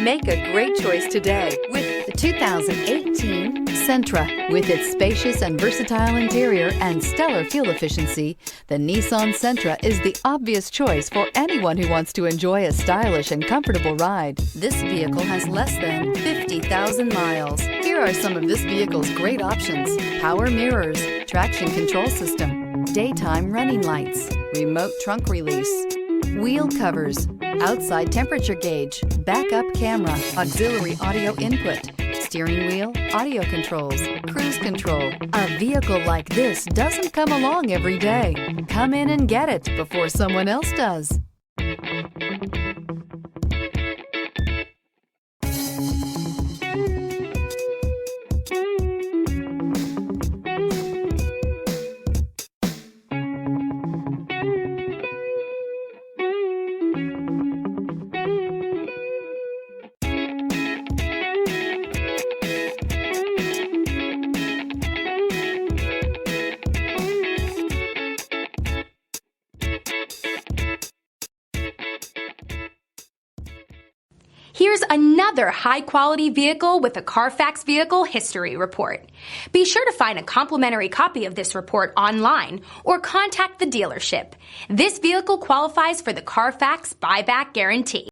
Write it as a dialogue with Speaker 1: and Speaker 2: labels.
Speaker 1: Make a great choice today with the 2018 Sentra. With its spacious and versatile interior and stellar fuel efficiency, the Nissan Sentra is the obvious choice for anyone who wants to enjoy a stylish and comfortable ride. This vehicle has less than 50,000 miles. Here are some of this vehicle's great options: power mirrors, traction control system, daytime running lights, remote trunk release, wheel covers, outside temperature gauge, backup camera, auxiliary audio input, steering wheel audio controls, cruise control. A vehicle like this doesn't come along every day. Come in and get it before someone else does.
Speaker 2: Here's another high-quality vehicle with a Carfax Vehicle History Report. Be sure to find a complimentary copy of this report online or contact the dealership. This vehicle qualifies for the Carfax Buyback Guarantee.